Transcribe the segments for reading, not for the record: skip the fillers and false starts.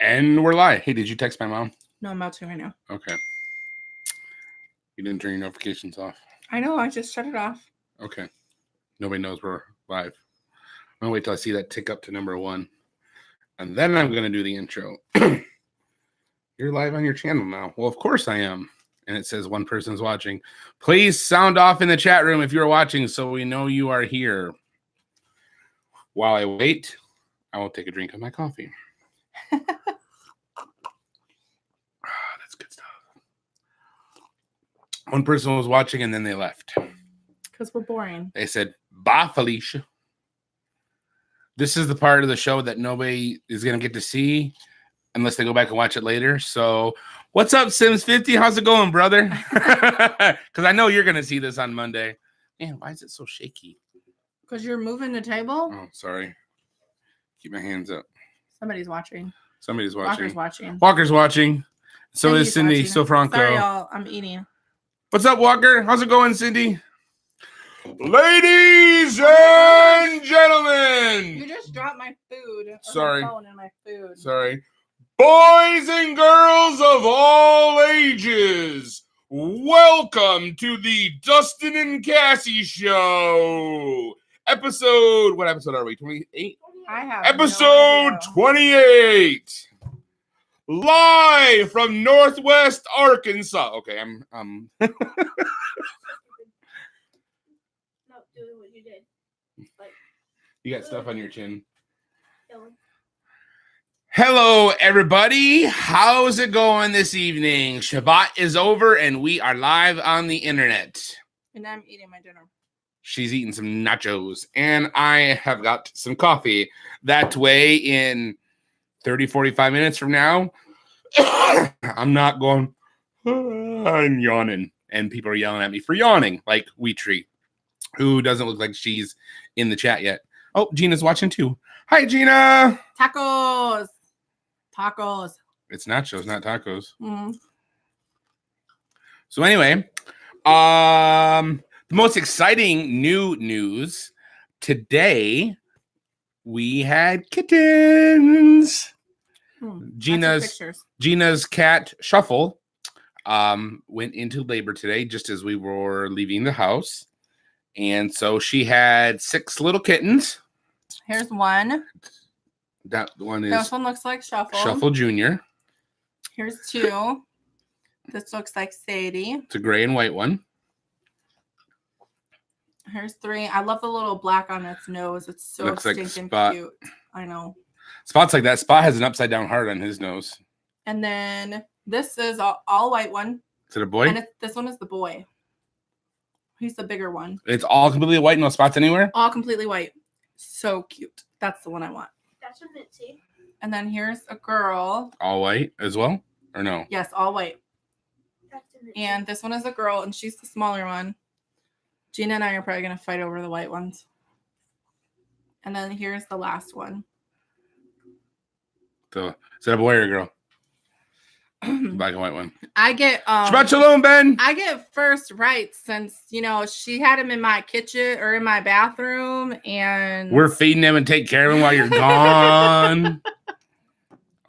And we're live. Hey, did you text my mom? No, I'm about to right now. Okay. You didn't turn your notifications off. I know. I just shut it off. Okay. Nobody knows we're live. I'm going to wait till I see that tick up to number 1. And then I'm going to do the intro. You're live on your channel now. Well, of course I am. And it says one person's watching. Please sound off in the chat room if you're watching so we know you are here. While I wait, I will take a drink of my coffee. That's good stuff. One person was watching and then they left. Because we're boring. They said, bye, Felicia. This is the part of the show that nobody is going to get to see unless they go back and watch it later. So, what's up, Sims50? How's it going, brother? Because I know you're going to see this on Monday. Man, why is it so shaky? Because you're moving the table? Oh, sorry. Keep my hands up. Somebody's watching. Somebody's watching. Walker's watching. Walker's watching. So Cindy's is Cindy watching. Sofranco. Sorry, y'all. I'm eating. What's up, Walker? How's it going, Cindy? Ladies and gentlemen. You just dropped my food. Sorry. My phone and my food. Sorry. Boys and girls of all ages, welcome to the Dustin and Cassie Show. What episode are we? 28? I have Episode 28. Live from Northwest Arkansas. Okay, I'm Not doing what you did. Like, You got stuff on your chin. killing. Hello, everybody. How's it going this evening? Shabbat is over and we are live on the internet. And I'm eating my dinner. She's eating some nachos and I have got some coffee. That way in 30, 45 minutes from now, I'm not going, I'm yawning. And people are yelling at me for yawning, like Wheatree, who doesn't look like she's in the chat yet. Oh, Gina's watching too. Hi, Gina. Tacos. It's nachos, not tacos. Mm-hmm. So anyway, the most exciting new news today, we had kittens. Gina's cat Shuffle went into labor today just as we were leaving the house. And so she had 6 little kittens. Here's one. That one is This one looks like Shuffle. Shuffle Jr. Here's 2. This looks like Sadie. It's a gray and white one. Here's 3. I love the little black on its nose. It's so Looks like stinking Spot. cute. I know. Spot's like that. Spot has an upside down heart on his nose. And then this is all white one. Is it a boy? And this one is the boy. He's the bigger one. It's all completely white, no spots anywhere? All completely white. So cute. That's the one I want. That's a Mitzi. And then here's a girl. All white as well? Or no? Yes, all white. That's a Mitzi. And this one is a girl, and she's the smaller one. Gina and I are probably going to fight over the white ones. And then here's the last one. So, is that a boy or a girl? Black and white one. I get Shabbat shalom, Ben. I get first rights since, she had him in my kitchen or in my bathroom, and We're feeding him and take care of him while you're gone.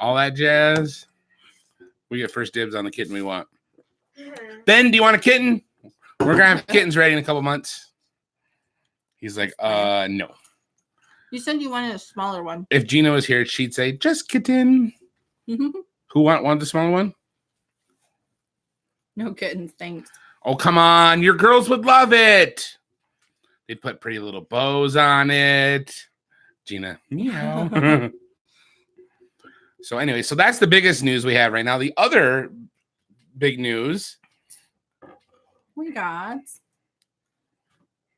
All that jazz. We get first dibs on the kitten we want. Ben, do you want a kitten? We're gonna have kittens ready in a couple months. He's like, no. You said you wanted a smaller one. If Gina was here, she'd say, just kitten. Who wanted the smaller one? No kittens, thanks. Oh, come on. Your girls would love it. They'd put pretty little bows on it. Gina, meow. So anyway, so that's the biggest news we have right now. The other big news. We got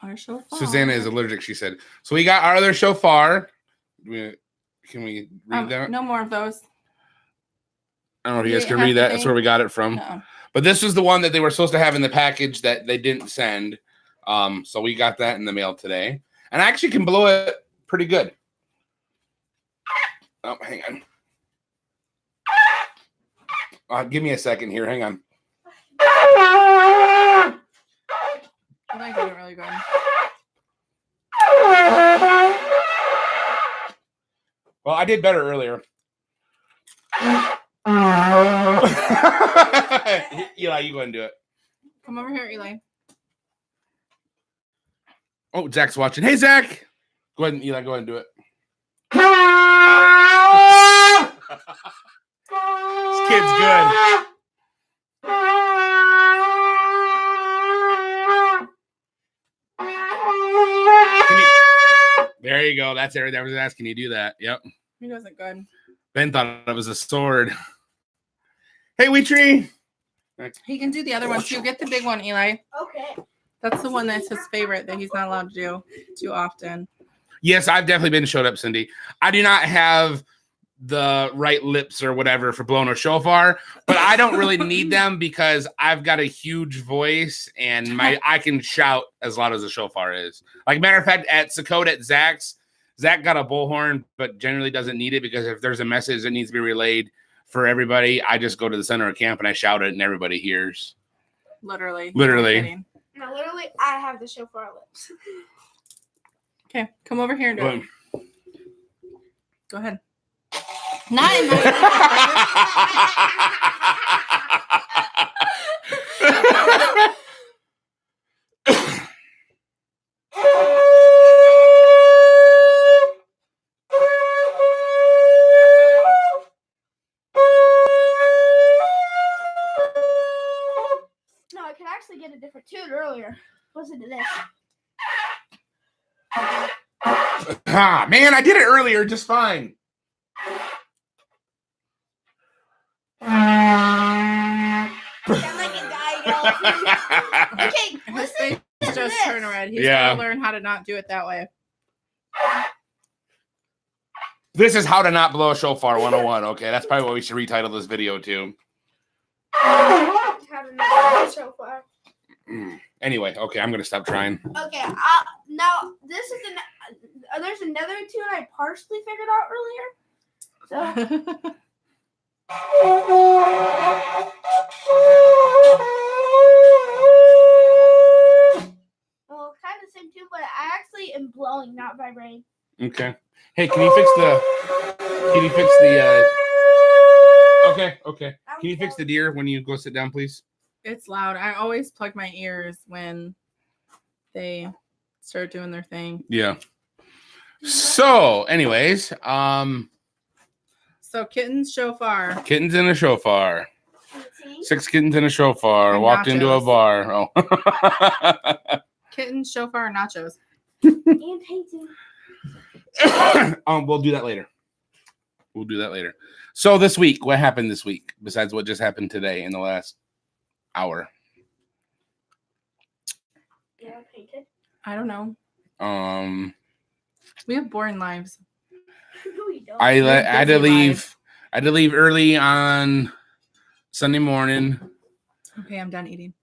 our shofar. Susanna is allergic, she said. So we got our other shofar. Can we read that? No more of those. I don't know if you guys can read that. That's where we got it from. No. But this was the one that they were supposed to have in the package that they didn't send. So we got that in the mail today. And I actually can blow it pretty good. Oh, hang on. Give me a second here. Hang on. I think I did it really good. Well, I did better earlier. Eli, you go ahead and do it. Come over here, Eli. Oh, Zach's watching. Hey, Zach. Go ahead and Eli, go ahead and do it. This kid's good. There you go. That's everything I was asking. You do that. Yep. He doesn't good. Ben thought it was a sword. Hey, Wee Tree. He can do the other one too. Get the big one, Eli. Okay. That's the one that's his favorite that he's not allowed to do too often. Yes, I've definitely been showed up, Cindy. I do not have the right lips or whatever for blowing a shofar, but I don't really need them because I've got a huge voice and I can shout as loud as a shofar is. Like, matter of fact, at Sakota at Zach's, Zach got a bullhorn, but generally doesn't need it because if there's a message that needs to be relayed for everybody, I just go to the center of camp and I shout it and everybody hears. Literally. No, literally, I have the shofar lips. Okay, come over here and do it. Boom. Go ahead. Not in my No, I could actually get a different tune earlier. Listen to this. Ah, man, I did it earlier just fine. Sound like a guy. Okay, his listen face to just this. turned red. He's Yeah. gonna learn how to not do it that way. This is how to not blow a shofar 101. Okay, that's probably what we should retitle this video to. How to not blow a shofar. Anyway, okay, I'm gonna stop trying. Okay, now this is there's another tune I partially figured out earlier. So well, kind of the same tune, but I actually am blowing, not vibrating. Okay. Hey, can you fix the? Okay. Can you fix the deer when you go sit down, please? It's loud. I always plug my ears when they start doing their thing. Yeah. So, anyways, So kittens shofar. kittens in a shofar. 6 kittens in a shofar. And Walked into a nachos. bar. Oh. Kittens shofar nachos. And painting. We'll do that later. So this week, what happened this week besides what just happened today in the last hour? Yeah, painted. I don't know. We have boring lives. No, you don't. I had to busy leave. lives. I had to leave early on Sunday morning. Okay, I'm done eating.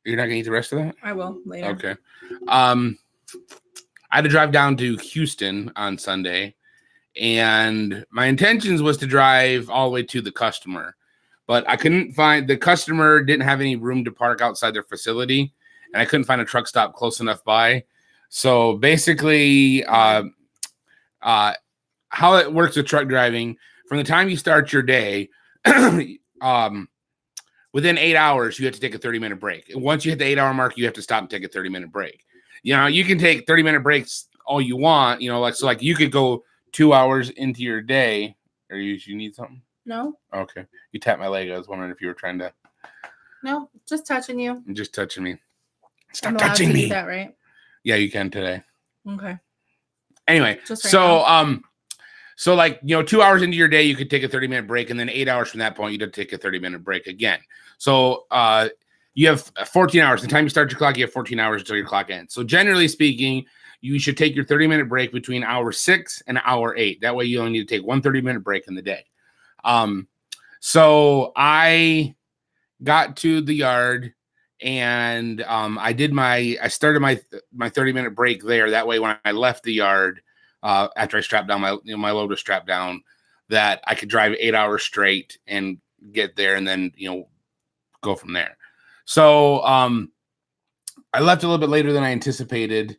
You're not gonna eat the rest of that? I will later. Okay. I had to drive down to Houston on Sunday, and my intentions was to drive all the way to the customer, but I couldn't find the customer didn't have any room to park outside their facility, and I couldn't find a truck stop close enough by. So basically, how it works with truck driving, from the time you start your day, within 8 hours, you have to take a 30-minute break. Once you hit the 8-hour mark, you have to stop and take a 30-minute break. You know, you can take 30-minute breaks all you want, you know, like you could go 2 hours into your day. Or you need something? No, Okay. You tapped my leg. I was wondering if you were trying to no, just touching you. just touching me. Stop I'm allowed touching to me. do that, right? Yeah, you can today. Okay. Anyway, Just right so so like, you know, 2 hours into your day, you could take a 30-minute break, and then 8 hours from that point, you'd have to take a 30-minute break again. So you have 14 hours. The time you start your clock, you have 14 hours until your clock ends. So generally speaking, you should take your 30-minute break between hour 6 and hour 8. That way you only need to take one 30-minute break in the day. So I got to the yard, and I started my 30-minute break there. That way when I left the yard, after I strapped down my load was strapped down, that I could drive 8 hours straight and get there, and then, you know, go from there. So I left a little bit later than I anticipated.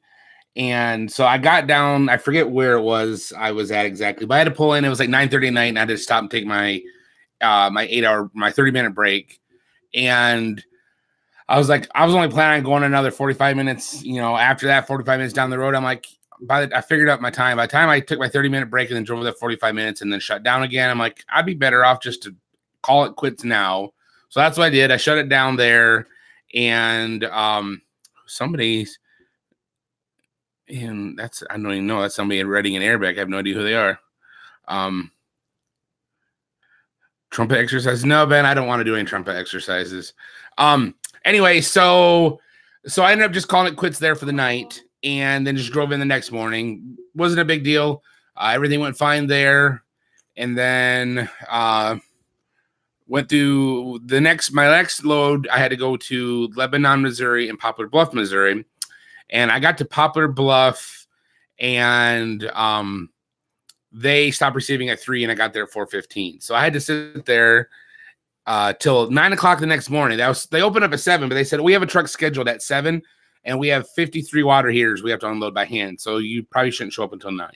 And so I got down, I forget where it was I was at exactly, but I had to pull in. It was like 9:30 at night, and I had to stop and take my my 30-minute break, and I was only planning on going another 45 minutes. After that 45 minutes down the road, I'm like, I figured out my time. By the time I took my 30-minute break and then drove that 45 minutes and then shut down again, I'm like, I'd be better off just to call it quits now. So that's what I did. I shut it down there, and somebody's, and I don't even know. That's somebody riding an airbag. I have no idea who they are. Trumpet exercises. No, Ben, I don't want to do any trumpet exercises. Anyway, so I ended up just calling it quits there for the night, and then just drove in the next morning. Wasn't a big deal. Everything went fine there, and then went through my next load. I had to go to Lebanon, Missouri, and Poplar Bluff, Missouri, and I got to Poplar Bluff, and they stopped receiving at 3, and I got there at 4:15. So I had to sit there till 9 o'clock the next morning. They opened up at 7, but they said we have a truck scheduled at 7, and we have 53 water heaters we have to unload by hand. So you probably shouldn't show up until 9.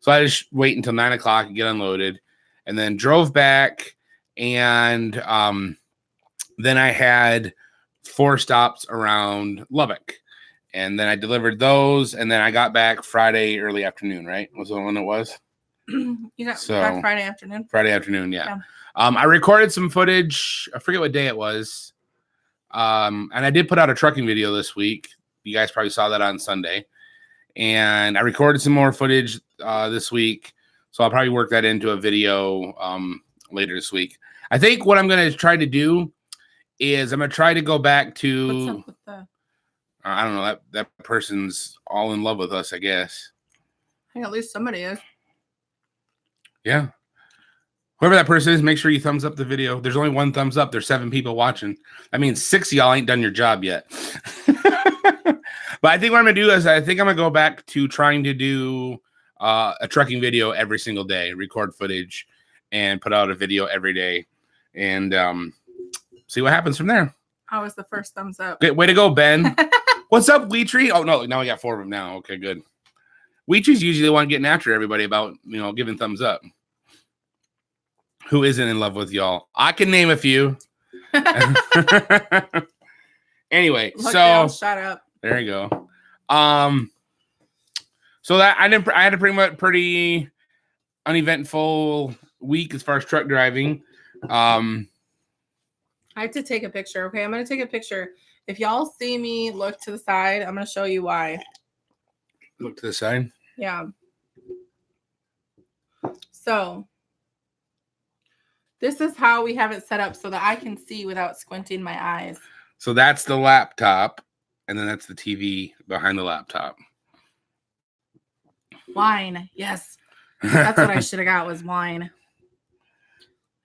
So I just wait until 9 o'clock and get unloaded, and then drove back, and then I had 4 stops around Lubbock, and then I delivered those, and then I got back Friday early afternoon. Right? Was the one it was? You got back Friday afternoon? Friday afternoon, yeah. I recorded some footage. I forget what day it was. And I did put out a trucking video this week. You guys probably saw that on Sunday. And I recorded some more footage this week. So I'll probably work that into a video later this week. I think what I'm going to try to do is I'm going to try to go back to... What's up with that? I don't know. That person's all in love with us, I guess. I think at least somebody is. Yeah. Whoever that person is, make sure you thumbs up the video. There's only 1 thumbs up. There's 7 people watching. I mean, 6 of y'all ain't done your job yet. But I think what I'm going to do is I think I'm going to go back to trying to do a trucking video every single day, record footage, and put out a video every day, and see what happens from there. How was the first thumbs up? Good way to go, Ben. What's up, Weetree? Oh, no, now we got 4 of them now. Okay, good. Weetree's usually the one getting after everybody about, giving thumbs up. Who isn't in love with y'all? I can name a few. Anyway, so shut up. There you go. So that I had a pretty uneventful week as far as truck driving. I have to take a picture. Okay, I'm gonna take a picture. If y'all see me look to the side, I'm gonna show you why. Look to the side. Yeah. So this is how we have it set up so that I can see without squinting my eyes. So that's the laptop, and then that's the TV behind the laptop. Wine. Yes. That's what I should have got was wine.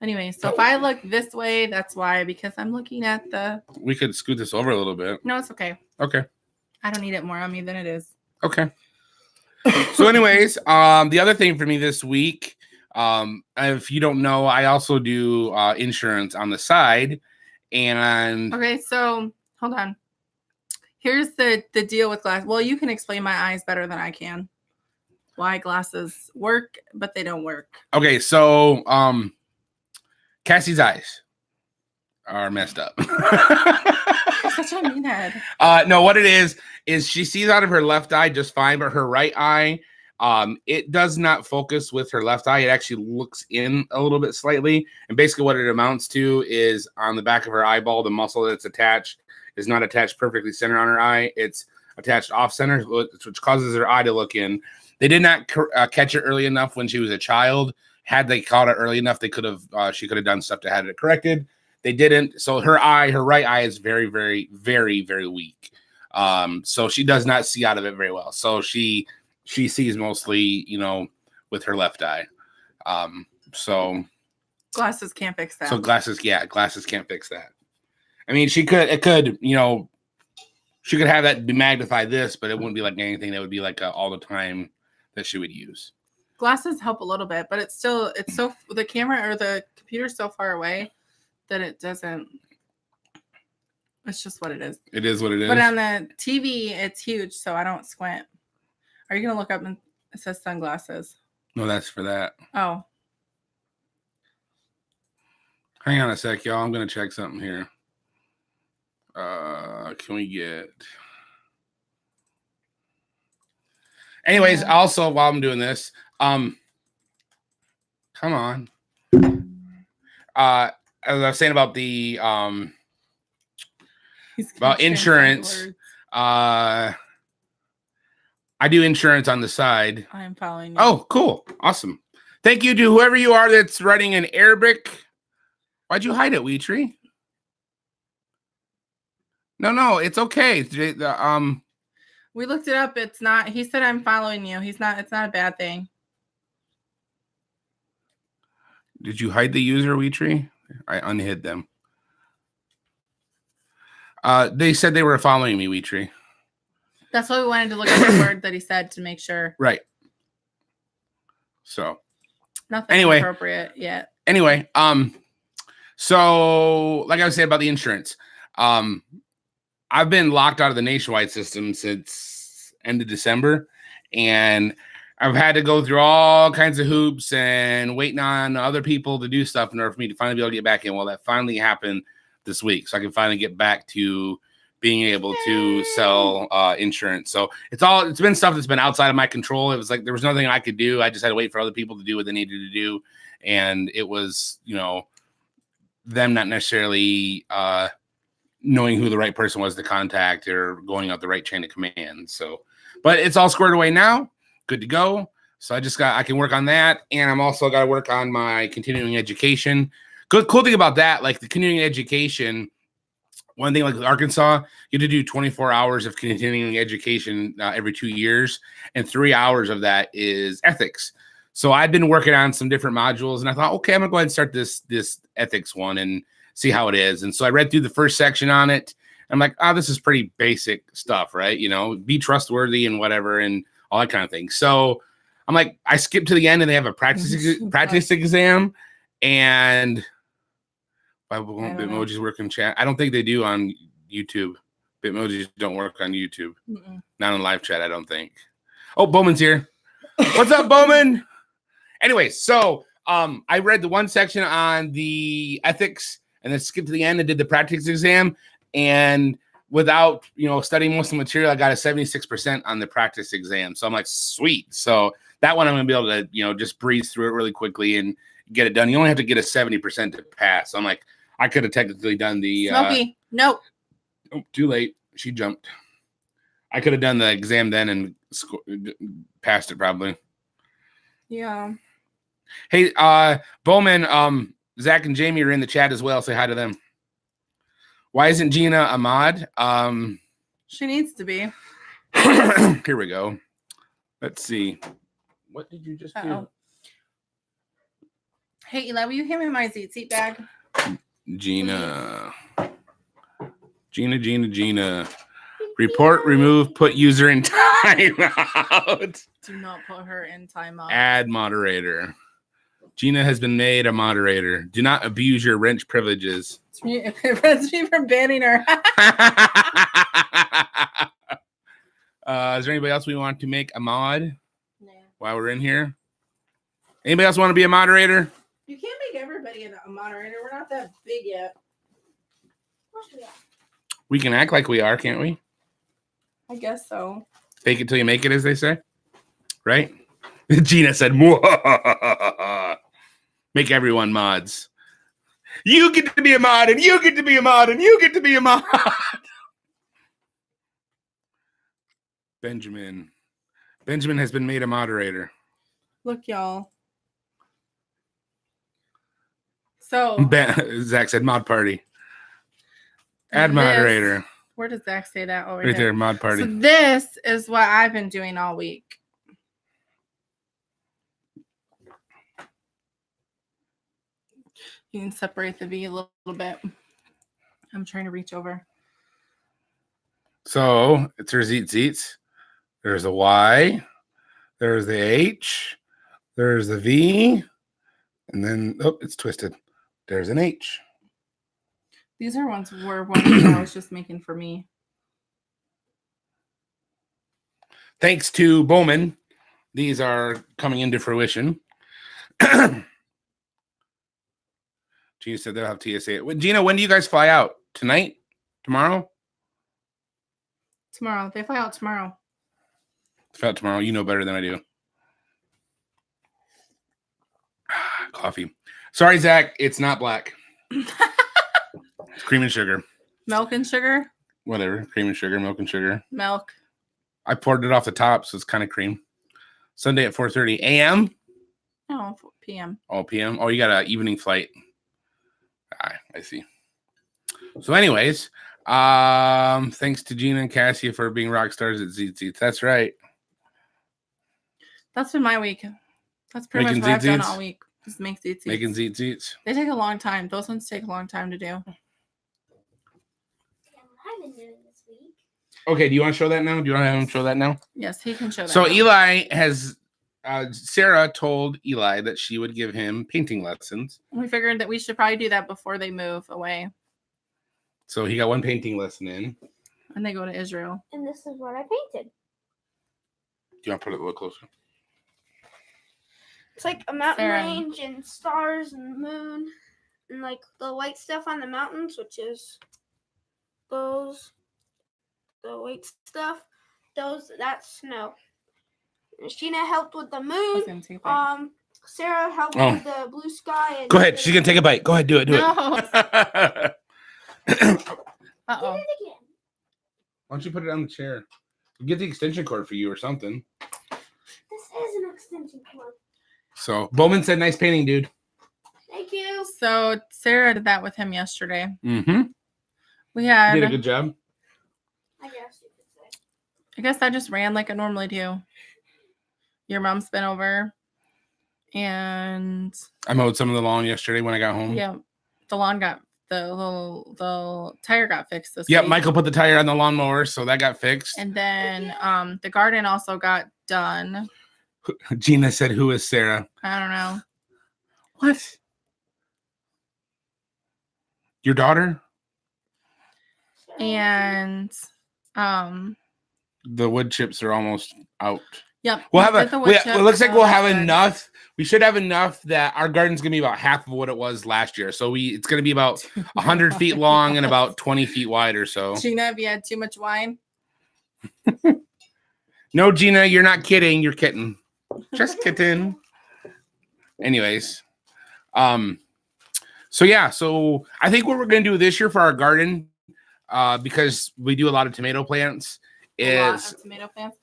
Anyway, so if I look this way, that's why, because I'm looking at the... We could scoot this over a little bit. No, it's okay. Okay. I don't need it more on me than it is. Okay. So anyways, the other thing for me this week, if you don't know, I also do insurance on the side. And okay, so hold on. Here's the deal with glass. Well, you can explain my eyes better than I can. Why glasses work, but they don't work. Okay, so Cassie's eyes are messed up. Such a meathead. No, what it is she sees out of her left eye just fine, but her right eye, it does not focus with her left eye. It actually looks in a little bit slightly. And basically what it amounts to is on the back of her eyeball, the muscle that's attached is not attached perfectly center on her eye. It's attached off center, which causes her eye to look in. They did not catch it early enough when she was a child. Had they caught it early enough, they could have. She could have done stuff to have it corrected. They didn't. So her right eye is very, very, very, very weak. So she does not see out of it very well. So she sees mostly, with her left eye. So glasses can't fix that. So glasses can't fix that. I mean, she could have that be magnified this, but it wouldn't be like anything that would be like all the time that she would use. Glasses help a little bit, but it's so the camera or the computer's so far away that it doesn't. It's just what it is. It is what it is. But on the TV, it's huge, so I don't squint. Are you gonna look up and it says sunglasses? No, that's for that. Oh. Hang on a sec, y'all. I'm gonna check something here. Can we get? Anyways, also while I'm doing this, come on. As I was saying about the about insurance, I do insurance on the side. I'm following you. Oh, cool. Awesome. Thank you to whoever you are that's writing in Arabic. Why'd you hide it, Weetree? No, it's okay. We looked it up. It's not. He said I'm following you. He's not. It's not a bad thing. Did you hide the user, Weetree? I unhid them. They said they were following me, Weetree. That's why we wanted to look at the word that he said to make sure. Right. So. Nothing Anyway. appropriate yet. Anyway, so like I was saying about the insurance, I've been locked out of the nationwide system since end of December, and I've had to go through all kinds of hoops and waiting on other people to do stuff in order for me to finally be able to get back in. Well, that finally happened this week, so I can finally get back to being able to sell insurance. So it's been stuff that's been outside of my control. It was like there was nothing I could do. I just had to wait for other people to do what they needed to do, and it was, them not necessarily knowing who the right person was to contact or going out the right chain of command. So, but it's all squared away now. Good to go. So I can work on that. And I'm also got to work on my continuing education. Cool thing about that, like the continuing education, one thing like with Arkansas, you have to do 24 hours of continuing education every 2 years. And 3 hours of that is ethics. So I'd been working on some different modules, and I thought, okay, I'm gonna go ahead and start this ethics one and see how it is. And so I read through the first section on it. I'm like, this is pretty basic stuff, right? Be trustworthy and whatever, and all that kind of thing. So I'm like, I skipped to the end, and they have a practice exam, and why won't Bitmojis work in chat? I don't think they do on YouTube. Bitmojis don't work on YouTube. Not in live chat, I don't think. Oh, Bowman's here. What's up, Bowman? Anyway, so I read the one section on the ethics and then skipped to the end and did the practice exam. And without, studying most of the material, I got a 76% on the practice exam. So I'm like, sweet. So that one I'm going to be able to, just breeze through it really quickly and get it done. You only have to get a 70% to pass. So I'm like, I could have technically done the... Smokey, nope. Oh, too late. She jumped. I could have done the exam then and passed it probably. Yeah. Hey, Bowman, Zach and Jamie are in the chat as well. Say hi to them. Why isn't Gina a mod? She needs to be. Here we go. Let's see. What did you just do? Hey, Eli, will you hand me my seat bag? Gina. Gina. Report, remove, put user in timeout. Do not put her in timeout. Add moderator. Gina has been made a moderator. Do not abuse your wrench privileges. It prevents me from banning her. Is there anybody else we want to make a mod? No. While we're in here? Anybody else want to be a moderator? You can't make everybody a moderator. We're not that big yet. Of course we are. We can act like we are, can't we? I guess so. Fake it till you make it, as they say. Right? Gina said, "Mwah." Make everyone mods. You get to be a mod, and you get to be a mod, and you get to be a mod. Benjamin has been made a moderator. Look, y'all. So Zach said mod party. Add moderator. Where does Zach say that? Oh, right there, mod party. So this is what I've been doing all week. You can separate the V a little bit. I'm trying to reach over. So it's her zeets. There's a Y. There's the H. There's the V. And then, it's twisted. There's an H. These are ones I was just making for me. Thanks to Bowman, these are coming into fruition. Gina said they'll have TSA. Gina, when do you guys fly out? Tonight? Tomorrow? Tomorrow. They fly out tomorrow. Fly out tomorrow. You know better than I do. Coffee. Sorry, Zach. It's not black. It's cream and sugar. Milk and sugar? Whatever. Cream and sugar, milk and sugar. Milk. I poured it off the top, so it's kind of cream. Sunday at 4:30 a.m. No, p.m. Oh, p.m. Oh, you got an evening flight. I see. So, anyways, thanks to Gina and Cassie for being rock stars at Zeet Zeets. That's right. That's been my week. That's pretty Making much what I've done Zeet-Zeets? all week. Just make Zeet Zeets. Making Zeet Zeets. They take a long time. Those ones take a long time to do. Yeah, what I've been doing this week. Okay, do you want to show that now? Do you want to have him show that now? Yes, he can show that. So now. Eli has, Sarah told Eli that she would give him painting lessons. We figured that we should probably do that before they move away So he got one painting lesson in. Do and they go to Israel. And this is what I painted. you want to put it a little closer? It's like a mountain Sarah. range and stars and moon and like the white stuff on the mountains, which is the white stuff. That's snow. And Sheena helped with the I was moon. gonna take a bite. Sarah helped Oh. with the blue sky. And Go ahead. She's going to take a bite. Go ahead. Do it. Do No. it. Uh-oh. Did it again. Why don't you put it on the chair? Get the extension cord for you or something. This is an extension cord. So Bowman said, nice painting, dude. Thank you. So Sarah did that with him yesterday. Mm-hmm. We had, Did a good job. I guess you could say. I guess I just ran like I normally do. Your mom's been over. And I mowed some of the lawn yesterday when I got home. yeah, the lawn got the tire got fixed this Yep, week. Michael put the tire on the lawnmower, so that got fixed. And then the garden also got done. Gina said, who is Sarah? I don't know. What? Your daughter? And The wood chips are almost out. yep. We'll have did the wood it chips, looks like so we'll that's have good. enough. We should have enough that our garden's gonna be about half of what it was last year. So it's gonna be about 100 feet long and about 20 feet wide or so. Gina, have you had too much wine? No, Gina, you're not kidding. You're kidding. Just kidding. Anyways, so yeah, so I think what we're gonna do this year for our garden, because we do a lot of tomato plants, A lot is of tomato plants.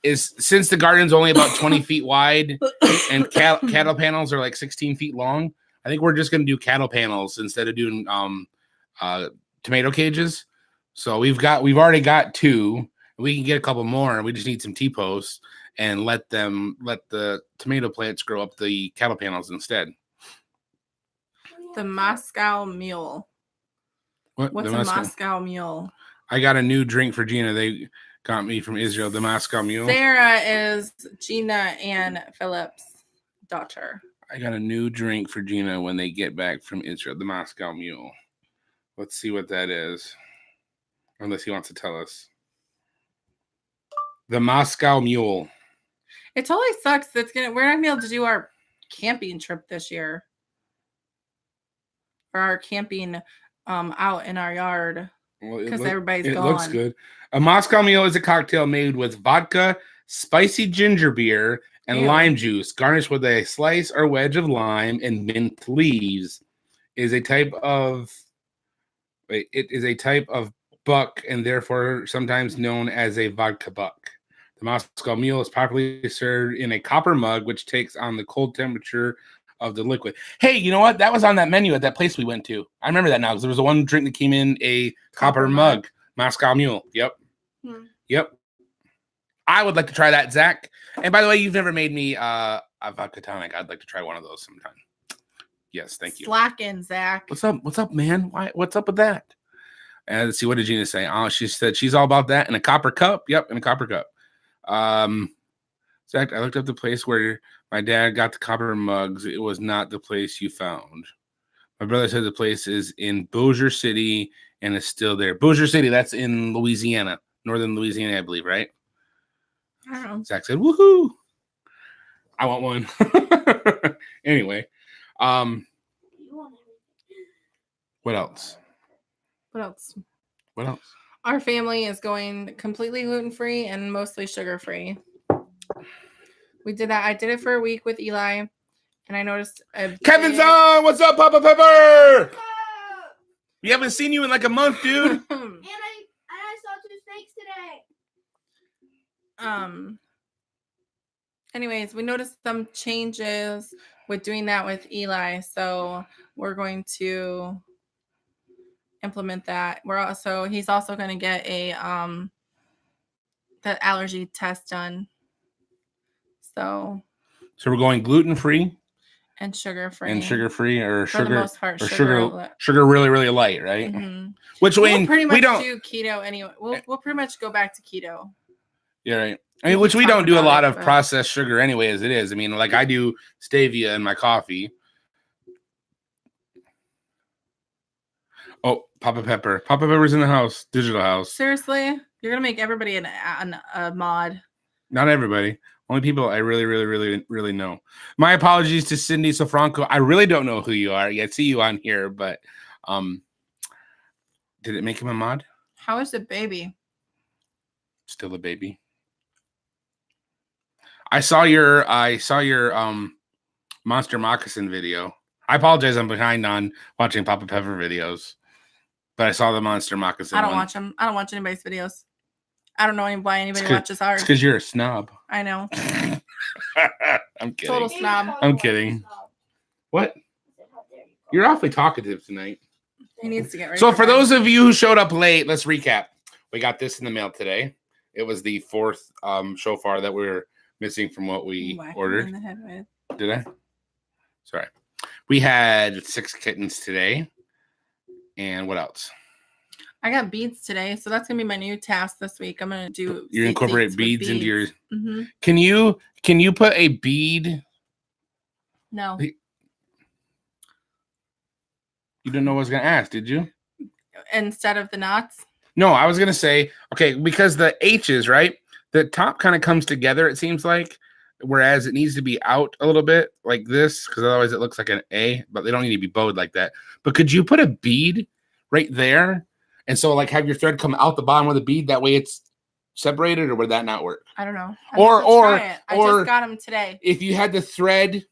since the garden's only about 20 feet wide and cattle panels are like 16 feet long, I think we're just gonna do cattle panels instead of doing tomato cages. So we've already got 2. We can get a couple more. We just need some T-posts and let the tomato plants grow up the cattle panels instead. The Moscow Mule. What? What's The a Moscow- Moscow Mule? I got a new drink for Gina. They got me from Israel, the Moscow Mule. Sarah is Gina and Philip's daughter. I got a new drink for Gina when they get back from Israel, the Moscow Mule. Let's see what that is. Unless he wants to tell us. The Moscow Mule. It totally sucks. We're not gonna be able to do our camping trip this year. Or our camping out in our yard. Well, Because everybody's it gone. looks good. A Moscow Mule is a cocktail made with vodka, spicy ginger beer, and Ew. lime juice, garnished with a slice or wedge of lime and mint leaves. It is a type of buck and therefore sometimes known as a vodka buck. The Moscow Mule is popularly served in a copper mug, which takes on the cold temperature of the liquid. Hey, you know what? That was on that menu at that place we went to. I remember that now because there was a one drink that came in a copper mug. Moscow Mule. Yep. Hmm. Yep. I would like to try that, Zach. And by the way, you've never made me a vodka tonic. I'd like to try one of those sometime. Yes, thank you. Slacking, Zach. What's up? What's up, man? What's up with that? And let's see, what did Gina say? Oh, she said she's all about that in a copper cup. Yep, in a copper cup. Zach, I looked up the place where my dad got the copper mugs. It was not the place you found. My brother said the place is in Bossier City and is still there. Bossier City, that's in Louisiana, northern Louisiana, I believe, right? I don't know. Zach said, woohoo. I want one. Anyway, You want everything. What else? What else? What else? Our family is going completely gluten-free and mostly sugar-free. We did that. I did it for a week with Eli, and I noticed Kevin's on. What's up, Papa Pepper? We haven't seen you in like a month, dude. And I saw 2 snakes today. Anyways, we noticed some changes with doing that with Eli, so we're going to implement that. He's also going to get a the allergy test done. So we're going gluten free and sugar free or for the most part, sugar really light, right? Mm-hmm. Which we'll pretty much do keto anyway. We'll pretty much go back to keto. Yeah, right. I mean, which we don't do a lot of processed sugar anyway, as it is. I mean, like I do stevia in my coffee. Oh, Papa Pepper's in the house, digital house. Seriously, you're gonna make everybody a mod. Not everybody. Only people I really know. My apologies to Cindy Sofranco. I really don't know who you are. I see you on here, but did it make him a mod? How is the baby? Still a baby. I saw your Monster Moccasin video. I apologize, I'm behind on watching Papa Pepper videos, but I saw the Monster Moccasin. I don't watch them. I don't watch anybody's videos. I don't know why anybody watches ours. It's because you're a snob. I know. I'm kidding. Total snob. I'm kidding. What? You're awfully talkative tonight. He needs to get ready. So for those of you who showed up late, let's recap. We got this in the mail today. It was the 4th shofar that we were missing from what we ordered. In the head with. Did I? Sorry. We had 6 kittens today. And what else? I got beads today, so that's gonna be my new task this week. I'm gonna do. You incorporate beads into your. Mm-hmm. Can you put a bead? No. You didn't know what I was gonna ask, did you? Instead of the knots. No, I was gonna say okay because the H's right, the top kind of comes together. It seems like, whereas it needs to be out a little bit like this because otherwise it looks like an A. But they don't need to be bowed like that. But could you put a bead right there? And so, like, have your thread come out the bottom of the bead. That way, it's separated, or would that not work? I don't know. I just got them today. If you had the thread,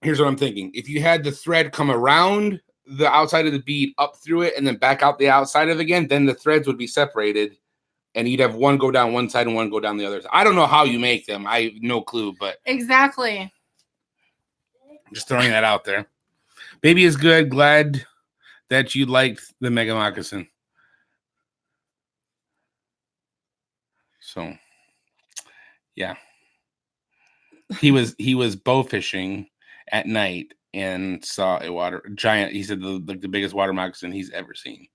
here's what I'm thinking: if you had the thread come around the outside of the bead, up through it, and then back out the outside of it again, then the threads would be separated, and you'd have one go down one side and one go down the other side. I don't know how you make them. I have no clue, but exactly. Just throwing that out there. Baby is good. Glad that you liked the Mega Moccasin. So, yeah, he was bow fishing at night and saw a giant. He said the biggest water moccasin he's ever seen,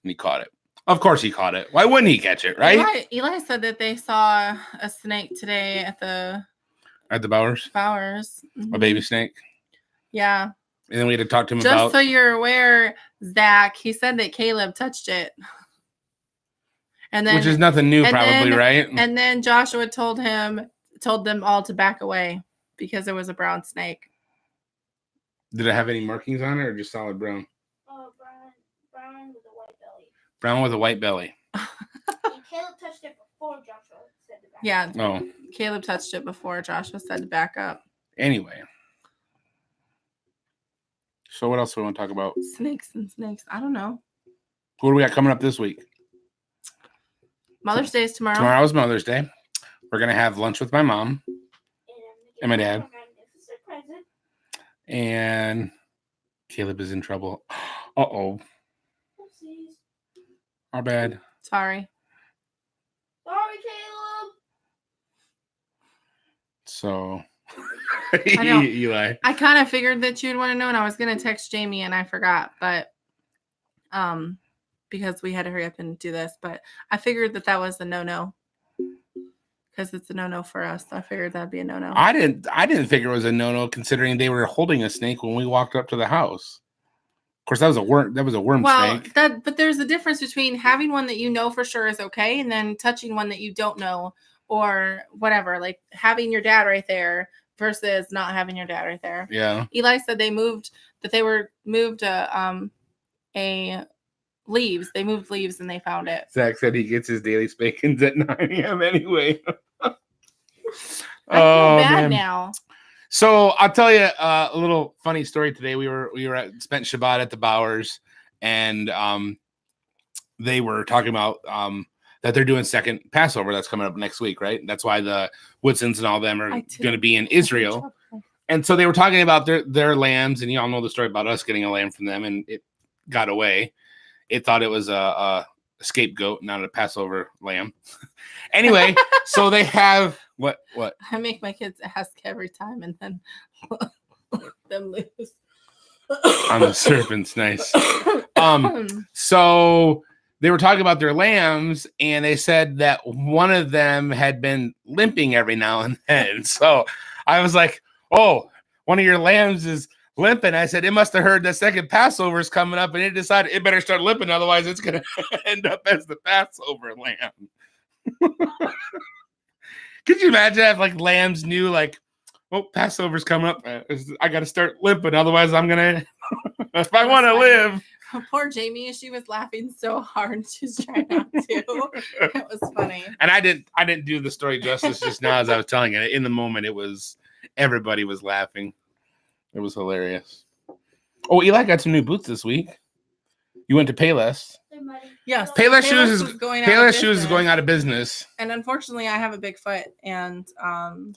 and he caught it. Of course, he caught it. Why wouldn't he catch it? Right? Eli said that they saw a snake today at the Bowers. Mm-hmm. A baby snake. Yeah. And then we had to talk to him about. Just so you're aware, Zach. He said that Caleb touched it. And then, which is nothing new, probably, right? And then Joshua told them all to back away because it was a brown snake. Did it have any markings on it or just solid brown? Oh, brown with a white belly. Brown with a white belly. Caleb touched it before Joshua said to back up. Yeah. Oh. Caleb touched it before Joshua said to back up. Anyway. So what else do we want to talk about? Snakes. I don't know. What do we got coming up this week? Mother's Day is tomorrow. Tomorrow's Mother's Day. We're going to have lunch with my mom and my dad. And Caleb is in trouble. Uh-oh. Oopsies. Our bad. Sorry, Caleb. So, Eli. I kind of figured that you'd want to know, and I was going to text Jamie, and I forgot. But because we had to hurry up and do this, but I figured that was a no-no because it's a no-no for us. So I figured that'd be a no-no. I didn't figure it was a no-no considering they were holding a snake when we walked up to the house. Of course, that was a worm. That was a worm snake. But there's a difference between having one that you know for sure is okay, and then touching one that you don't know or whatever, like having your dad right there versus not having your dad right there. Yeah. Eli said they moved leaves. They moved leaves and they found it. Zach said he gets his daily spankings at 9 a.m. anyway. I feel Oh, bad man. now. So I'll tell you a little funny story today. We spent Shabbat at the Bowers, and they were talking about that they're doing second Passover that's coming up next week, right? That's why the Woodsons and all them are going to be in Israel. And so they were talking about their lambs, and you all know the story about us getting a lamb from them, and it got away. It thought it was a scapegoat, not a Passover lamb. Anyway, so they have what? I make my kids ask every time and then let them lose. On the serpents, nice. So they were talking about their lambs, and they said that one of them had been limping every now and then. So I was like, "Oh, one of your lambs is limping." I said, "It must have heard the second Passover is coming up, and it decided it better start limping, otherwise it's going to end up as the Passover lamb." Could you imagine if like lambs knew like, "Oh, Passover's coming up. I got to start limping, otherwise I'm gonna if I want to live." Poor Jamie, she was laughing so hard. She's trying not to. It was funny. And I didn't do the story justice just now as I was telling it. In the moment, everybody was laughing. It was hilarious. Oh, Eli got some new boots this week. You went to Payless. Yes, Payless Shoes is going out of business. And unfortunately, I have a big foot, and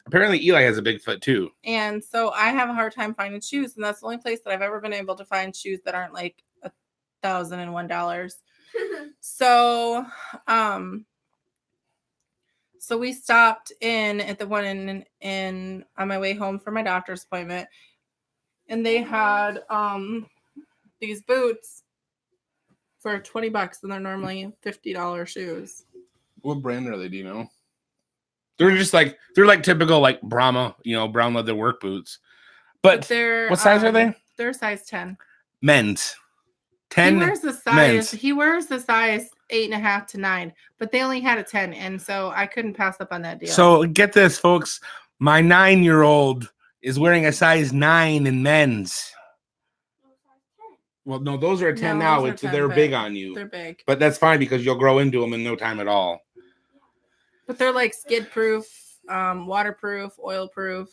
apparently Eli has a big foot too. And so I have a hard time finding shoes, and that's the only place that I've ever been able to find shoes that aren't like $1,001. So, so we stopped in at the one in on my way home from my doctor's appointment, and they had these boots for $20, and they're normally $50 shoes. What brand are they? Do you know? They're like typical like Brahma, brown leather work boots. But they're what size are they? They're size 10. Men's. 10. He wears the size. Men's. He wears the size 8.5 to 9, but they only had a 10, and so I couldn't pass up on that deal. So get this, folks. My 9-year-old is wearing a size 9 in men's. Well, no, those are a 10 now. They're big on you. They're big. But that's fine because you'll grow into them in no time at all. But they're like skid proof, waterproof, oil proof.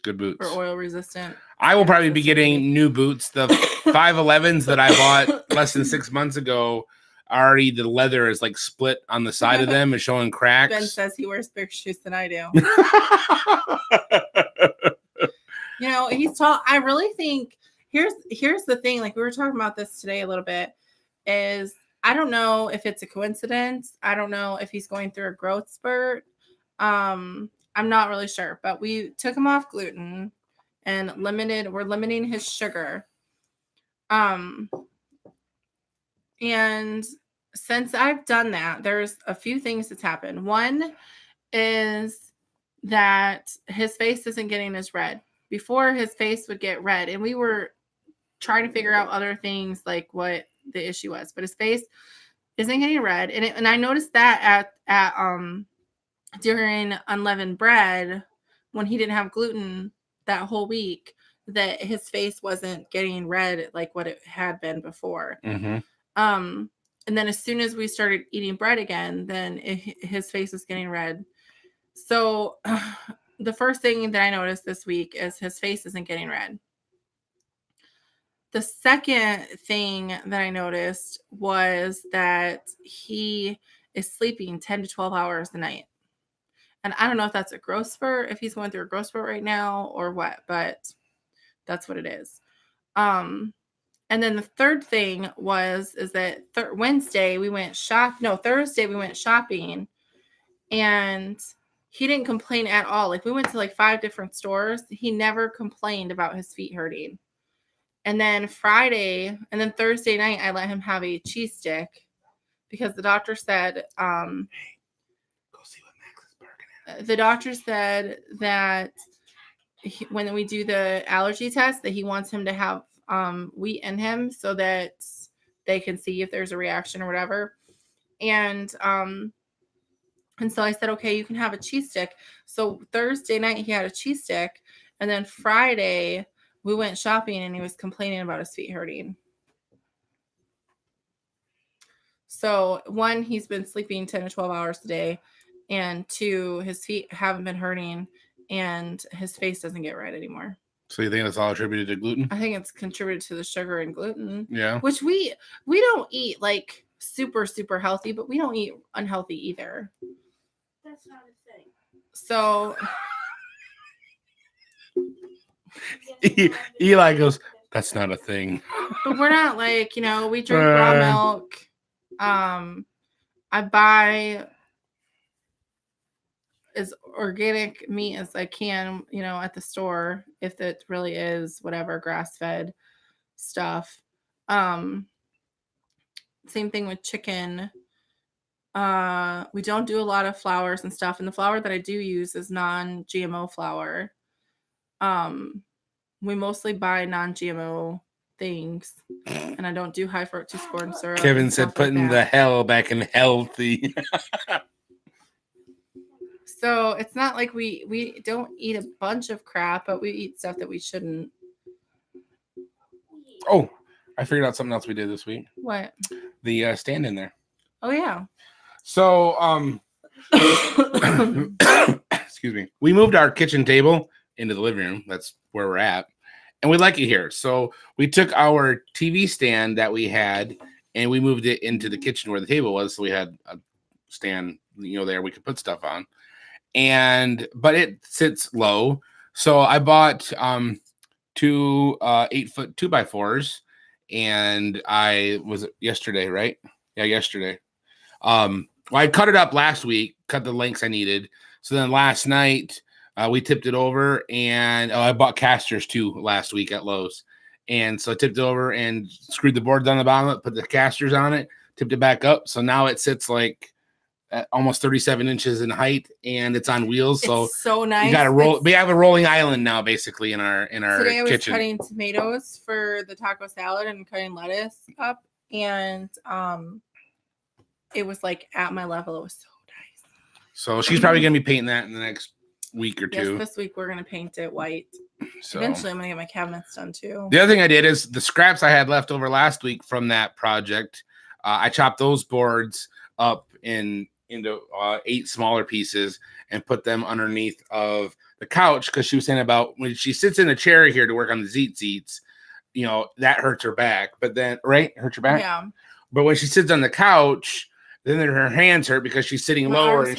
Good boots. Or oil resistant. I will probably be getting new boots. The 511s that I bought less than 6 months ago, already the leather is like split on the side of them and showing cracks. Ben says he wears bigger shoes than I do. He's tall. I really think here's the thing. Like we were talking about this today a little bit. Is I don't know if it's a coincidence. I don't know if he's going through a growth spurt. I'm not really sure, but we took him off gluten and we're limiting his sugar. And since I've done that, there's a few things that's happened. One is that his face isn't getting as red. Before his face would get red, and we were trying to figure out other things like what the issue was, but his face isn't getting red. And I noticed that at during unleavened bread, when he didn't have gluten that whole week, that his face wasn't getting red like what it had been before. Mm-hmm. And then as soon as we started eating bread again, then his face was getting red. So the first thing that I noticed this week is his face isn't getting red. The second thing that I noticed was that he is sleeping 10 to 12 hours a night. And I don't know if that's a growth spurt, if he's going through a growth spurt right now or what, but that's what it is. And then the third thing is that Thursday we went shopping, and he didn't complain at all. Like we went to like 5 different stores. He never complained about his feet hurting. And then Thursday night, I let him have a cheese stick because the doctor said, the doctor said that when we do the allergy test, that he wants him to have wheat in him so that they can see if there's a reaction or whatever. And so I said, okay, you can have a cheese stick. So Thursday night he had a cheese stick, and then Friday we went shopping and he was complaining about his feet hurting. So 1, he's been sleeping 10 or 12 hours a day, and 2, his feet haven't been hurting, and his face doesn't get red anymore. So you think that's all attributed to gluten? I think it's contributed to the sugar and gluten. Yeah. Which we don't eat like super healthy, but we don't eat unhealthy either. That's not a thing. So Eli goes, that's not a thing. but we're not like, we drink raw milk. I buy as organic meat as I can, at the store, if it really is whatever grass-fed stuff. Same thing with chicken. We don't do a lot of flours and stuff, and the flour that I do use is non-GMO flour. We mostly buy non-GMO things, and I don't do high fructose corn syrup. Kevin said putting the hell back in healthy. So it's not like we don't eat a bunch of crap, but we eat stuff that we shouldn't. Oh, I figured out something else we did this week. What? The stand in there. Oh yeah. So excuse me. We moved our kitchen table into the living room. That's where we're at. And we like it here. So we took our TV stand that we had and we moved it into the kitchen where the table was. So we had a stand, there we could put stuff on. But it sits low. So I bought 2 8-foot 2x4s, and was it yesterday, right? Yeah, yesterday. Well, I cut it up last week, cut the lengths I needed. So then last night we tipped it over, and I bought casters too last week at Lowe's. And so I tipped it over and screwed the boards on the bottom, put the casters on it, tipped it back up. So now it sits like at almost 37 inches in height, and it's on wheels. It's so nice. You got to roll. We have a rolling island now, basically, in our Today I was kitchen. cutting tomatoes for the taco salad and cutting lettuce up, and it was like at my level. It was so nice. So she's probably gonna be painting that in the next week or two. Yes, this week we're gonna paint it white. So eventually I'm gonna get my cabinets done too. The other thing I did is the scraps I had left over last week from that project. I chopped those boards up into 8 smaller pieces and put them underneath of the couch, because she was saying about when she sits in a chair here to work on the seats, that hurts her back. But then, right, hurts her back. Yeah. But when she sits on the couch, then her hands hurt because she's sitting lower and